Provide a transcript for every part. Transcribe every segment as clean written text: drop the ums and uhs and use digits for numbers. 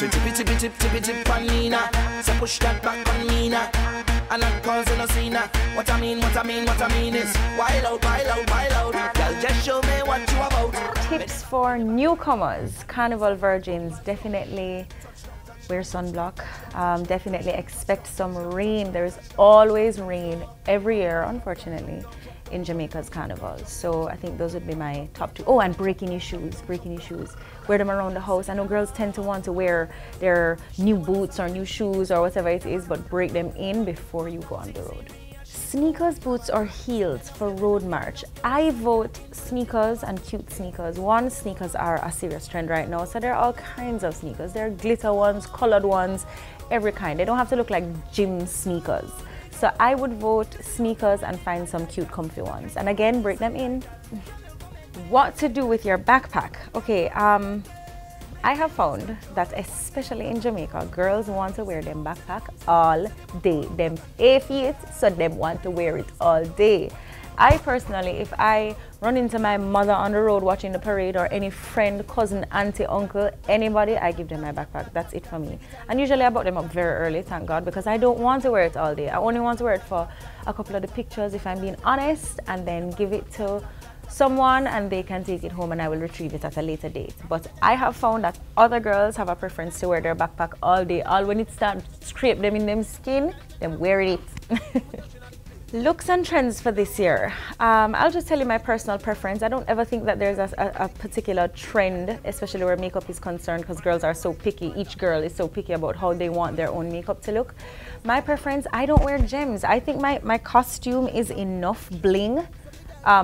Tip, Panina. So push that back on Nina. And I'm causing a scene. What I mean is wild out. Girl, just show me what you about. Tips for newcomers, Carnival virgins, definitely wear sunblock. Definitely expect some rain. There's always rain every year, unfortunately, in Jamaica's Carnival. So I think those would be my top two. Oh, and breaking your shoes. Wear them around the house. I know girls tend to want to wear their new boots or new shoes or whatever it is, but break them in before you go on the road. Sneakers, boots, or heels for road march. I vote sneakers and cute sneakers. One, sneakers are a serious trend right now, so there are all kinds of sneakers. There are glitter ones, colored ones, every kind. They don't have to look like gym sneakers. So I would vote sneakers and find some cute, comfy ones. And again, break them in. What to do with your backpack? Okay, I have found that especially in Jamaica, girls want to wear them backpack all day. Them feet, so them want to wear it all day. I personally, if I run into my mother on the road watching the parade, or any friend, cousin, auntie, uncle, anybody, I give them my backpack. That's it for me. And usually I bought them up very early, thank God, because I don't want to wear it all day. I only want to wear it for a couple of the pictures, if I'm being honest, and then give it to someone and they can take it home and I will retrieve it at a later date. But I have found that other girls have a preference to wear their backpack all day. All when it starts to scrape them in them skin, them wearing it. Looks and trends for this year. I'll just tell you my personal preference. I don't ever think that there's a particular trend, especially where makeup is concerned, because girls are so picky. Each girl is so picky about how they want their own makeup to look. My preference, I don't wear gems. I think my costume is enough bling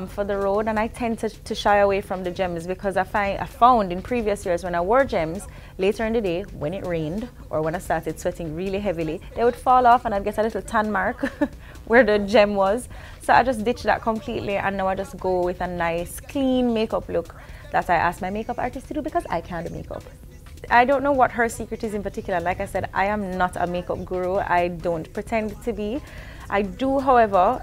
for the road, and I tend to shy away from the gems because I found in previous years when I wore gems, later in the day when it rained or when I started sweating really heavily, they would fall off and I'd get a little tan mark where the gem was. So I just ditched that completely, and now I just go with a nice clean makeup look that I asked my makeup artist to do because I can't do makeup. I don't know what her secret is in particular. Like I said, I am not a makeup guru. I don't pretend to be. I do, however,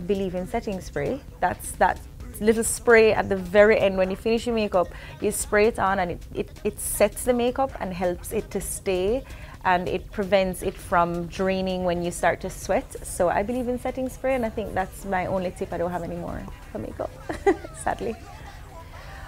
believe in setting spray. That's that little spray at the very end when you finish your makeup. You spray it on and it sets the makeup and helps it to stay, and it prevents it from draining when you start to sweat. So I believe in setting spray, and I think that's my only tip. I don't have any more for makeup, sadly.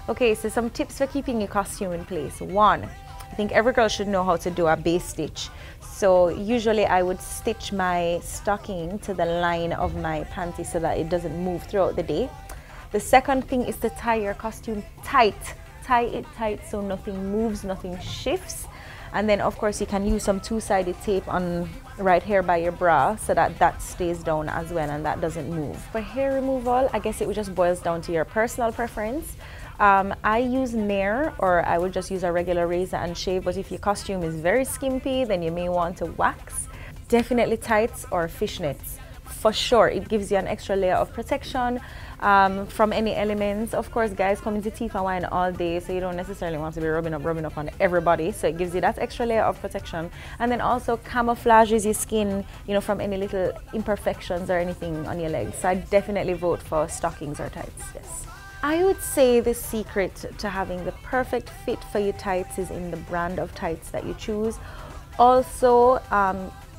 Okay, so some tips for keeping your costume in place. One, I think every girl should know how to do a base stitch. So usually I would stitch my stocking to the line of my panty so that it doesn't move throughout the day. The second thing is to tie your costume tight. Tie it tight so nothing moves, nothing shifts. And then of course you can use some two-sided tape on right here by your bra so that that stays down as well and that doesn't move. For hair removal, I guess it just boils down to your personal preference. I use Nair, or I would just use a regular razor and shave, but if your costume is very skimpy, then you may want to wax. Definitely tights or fishnets. For sure, it gives you an extra layer of protection from any elements. Of course, guys come into teeth and wine all day, so you don't necessarily want to be rubbing up on everybody. So it gives you that extra layer of protection. And then also camouflages your skin, you know, from any little imperfections or anything on your legs. So I definitely vote for stockings or tights, yes. I would say the secret to having the perfect fit for your tights is in the brand of tights that you choose. Also,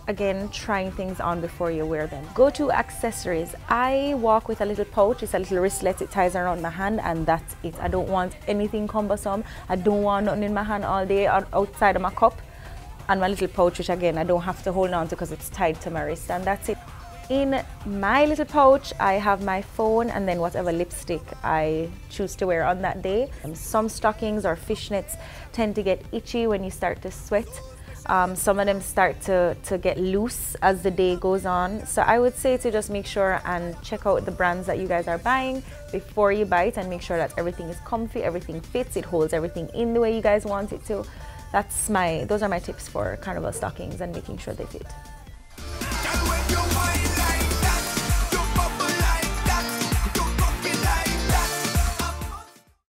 again, trying things on before you wear them. Go to accessories. I walk with a little pouch. It's a little wristlet. It ties around my hand and that's it. I don't want anything cumbersome. I don't want nothing in my hand all day or outside of my cup. And my little pouch, which again, I don't have to hold on to because it's tied to my wrist, and that's it. In my little pouch, I have my phone and then whatever lipstick I choose to wear on that day. Some stockings or fishnets tend to get itchy when you start to sweat. Some of them start to get loose as the day goes on. So I would say to just make sure and check out the brands that you guys are buying before you buy it, and make sure that everything is comfy, everything fits, it holds everything in the way you guys want it to. Those are my tips for Carnival stockings and making sure they fit.